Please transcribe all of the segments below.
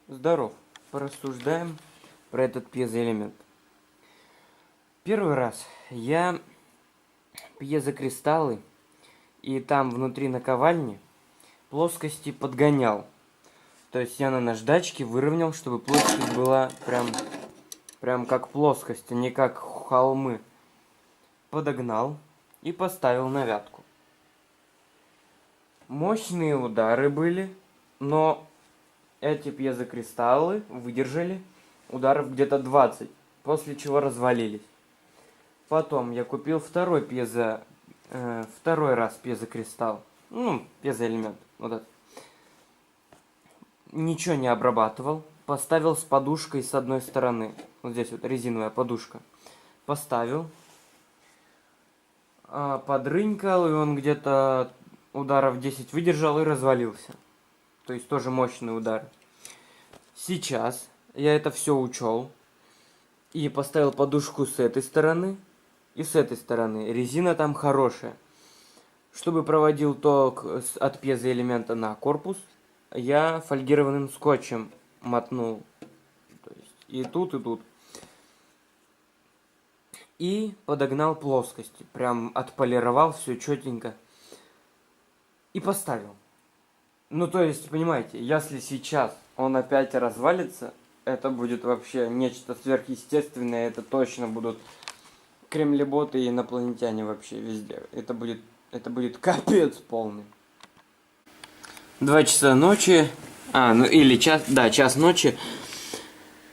Здоров. Порассуждаем про этот пьезоэлемент. Первый раз я пьезокристаллы и там внутри наковальни плоскости подгонял. То есть я на наждачке выровнял, чтобы плоскость была прям как плоскость, а не как холмы. Подогнал и поставил на вятку. Мощные удары были, но эти пьезокристаллы выдержали ударов где-то 20, после чего развалились. Потом я купил второй раз пьезокристалл, пьезоэлемент, вот этот. Ничего не обрабатывал, поставил с подушкой с одной стороны, вот здесь вот резиновая подушка. Поставил, подрынькал, и он где-то ударов 10 выдержал и развалился. То есть тоже мощный удар. Сейчас я это все учел и поставил подушку с этой стороны и с этой стороны. Резина там хорошая. Чтобы проводил ток от пьезоэлемента на корпус, я фольгированным скотчем мотнул. То есть и тут, и тут. И подогнал плоскости. Прям отполировал все четенько. И поставил. Ну, то есть, понимаете, если сейчас он опять развалится, это будет вообще нечто сверхъестественное. Это точно будут кремлеботы и инопланетяне вообще везде. Это будет капец полный. 2 часа ночи. Или час ночи.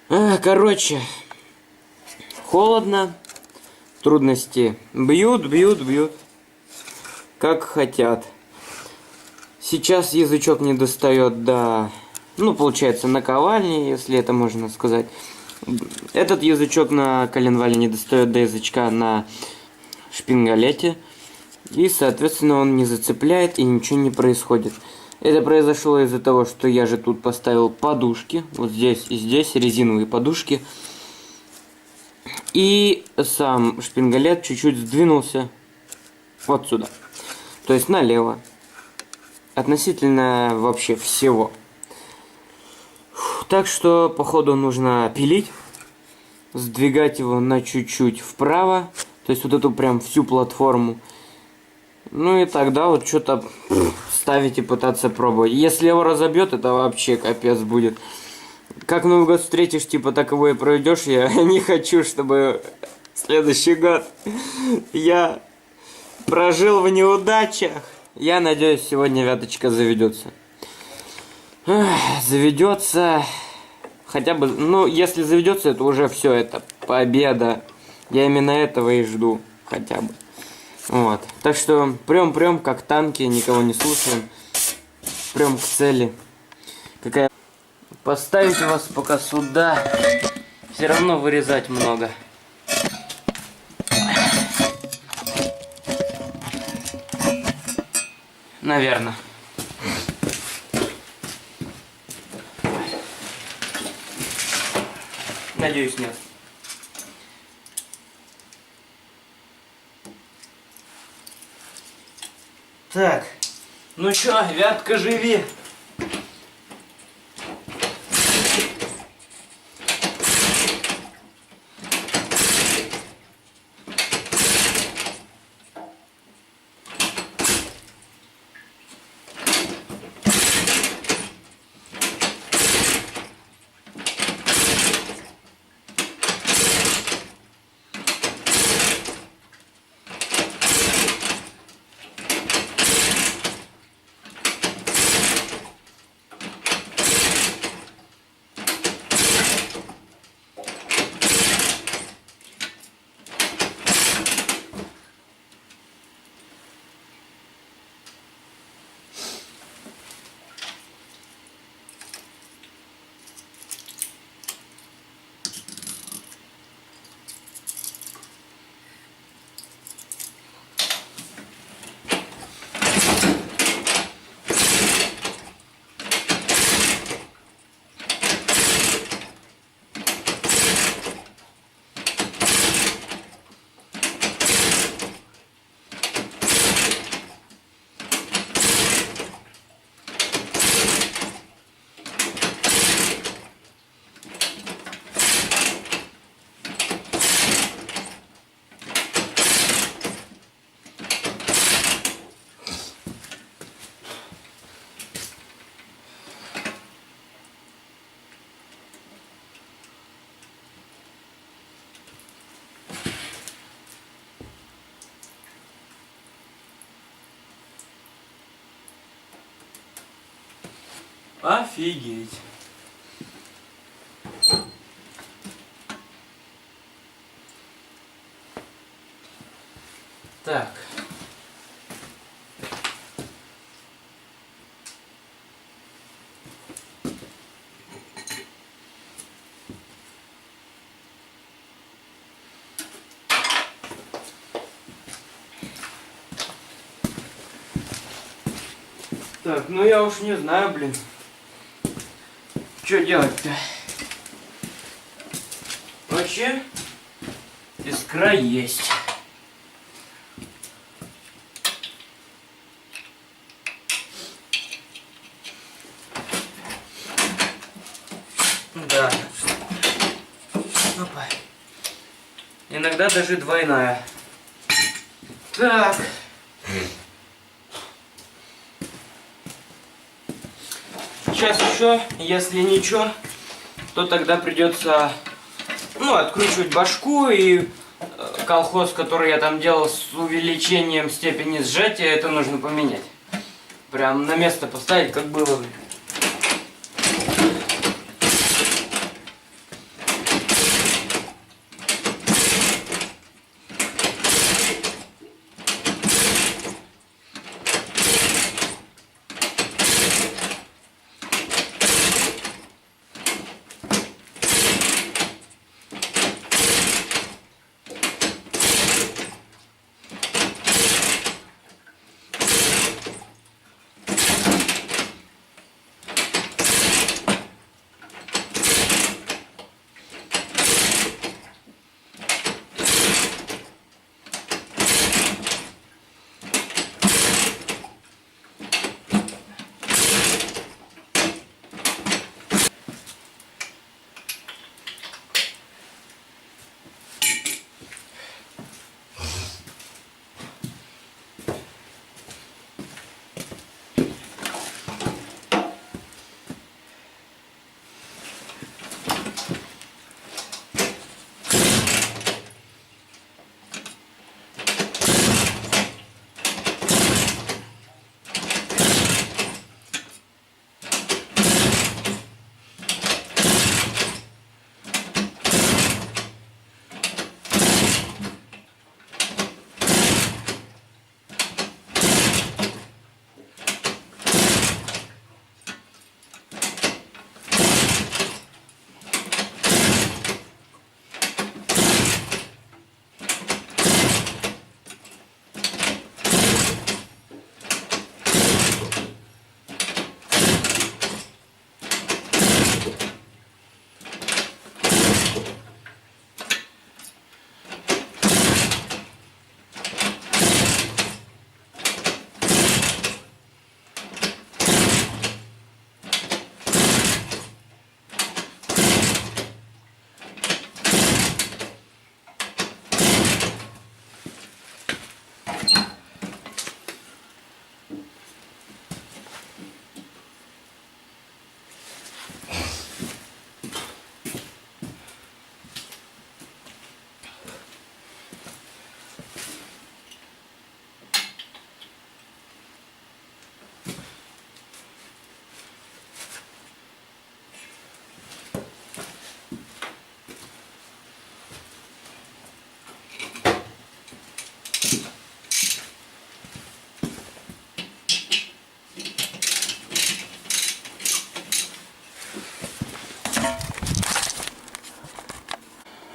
Короче, холодно. Трудности бьют. Как хотят. Сейчас язычок не достает до, получается, наковальни, если это можно сказать. Этот язычок на коленвале не достает до язычка на шпингалете. И, соответственно, он не зацепляет и ничего не происходит. Это произошло из-за того, что я же тут поставил подушки. Вот здесь и здесь резиновые подушки. И сам шпингалет чуть-чуть сдвинулся вот сюда. То есть налево. Относительно вообще всего. Так что, походу, нужно пилить. Сдвигать его на чуть-чуть вправо. То есть вот эту прям всю платформу. Ну и тогда вот что-то ставить и пытаться пробовать. Если его разобьет, это вообще капец будет. Как Новый год встретишь, типа так его и пройдешь. Я не хочу, чтобы следующий год я прожил в неудачах. Я надеюсь, сегодня вяточка заведется. Заведется. Хотя бы, если заведется, это уже все, это победа. Я именно этого и жду, хотя бы. Вот. Так что прям как танки, никого не слушаем. Прям к цели. Поставить вас пока сюда. Все равно вырезать много. Наверное. Надеюсь, нет. Так. Ну чё, вятка, живи. Офигеть. Так. Так, ну я уж не знаю, блин. Что делать-то? Вообще, искра есть. Да. Опа. Иногда даже двойная. Так. Сейчас еще, если ничего, то тогда придется, ну, откручивать башку, и колхоз, который я там делал с увеличением степени сжатия, это нужно поменять. Прям на место поставить, как было.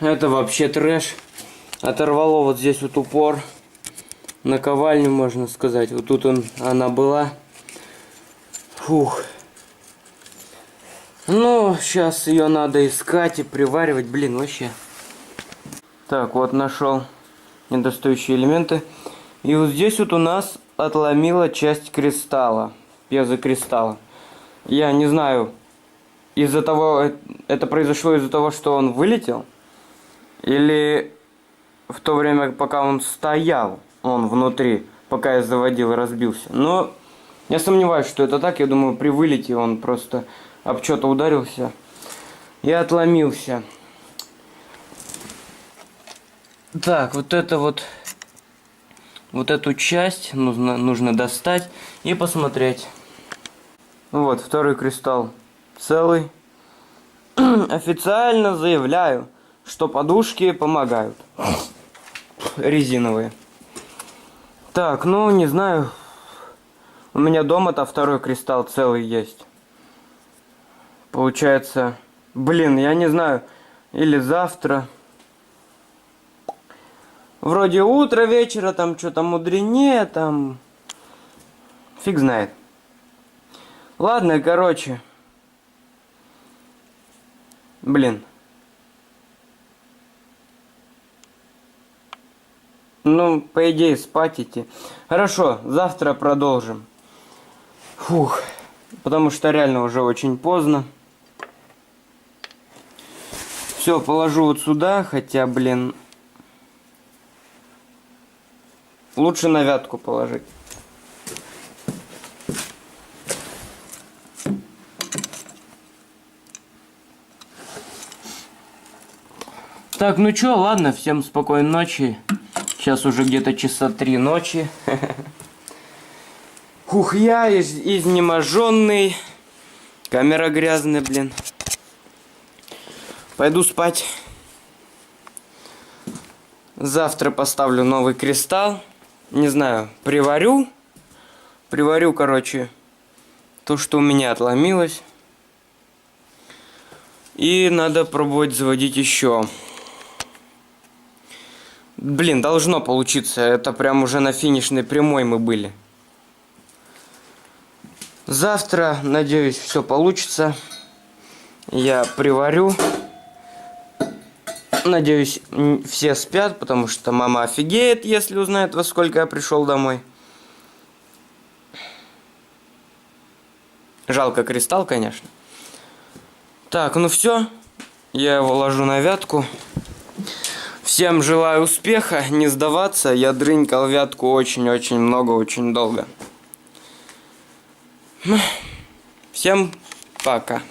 Это вообще трэш. Оторвало вот здесь вот упор. Наковальню, можно сказать. Вот тут она была. Фух. Ну, сейчас ее надо искать и приваривать. Блин, вообще. Так, вот нашел недостающие элементы. И вот здесь вот у нас отломила часть кристалла. Пьезокристалла. Я не знаю, из-за того, это произошло из-за того, что он вылетел. Или в то время, пока он стоял, он внутри, пока я заводил и разбился. Но я сомневаюсь, что это так. Я думаю, при вылете он просто об что-то ударился и отломился. Так, вот это вот эту часть нужно достать и посмотреть. Вот, второй кристалл целый. Официально заявляю, что подушки помогают. Резиновые. Так, ну, не знаю. У меня дома-то второй кристалл целый есть. Получается, блин, я не знаю. Или завтра. Вроде утро, вечера, там что-то мудренее, там... Фиг знает. Ладно, короче. Блин. Ну, по идее, спать идти. Хорошо, завтра продолжим. Фух. Потому что реально уже очень поздно. Все, положу вот сюда, хотя, блин... Лучше на вятку положить. Так, ну чё, ладно, всем спокойной ночи. Сейчас уже где-то часа 3 ночи. Ух, я изнеможенный. Камера грязная, блин. Пойду спать. Завтра поставлю новый кристалл. Не знаю, приварю. Приварю, короче, то, что у меня отломилось. И надо пробовать заводить еще. Блин, должно получиться. Это прям уже на финишной прямой мы были. Завтра, надеюсь, все получится. Я приварю. Надеюсь, все спят, потому что мама офигеет, если узнает, во сколько я пришел домой. Жалко кристалл, конечно. Так, ну все. Я его ложу на вятку. Всем желаю успеха, не сдаваться. Я дрынькал вятку очень-очень много, очень долго. Всем пока.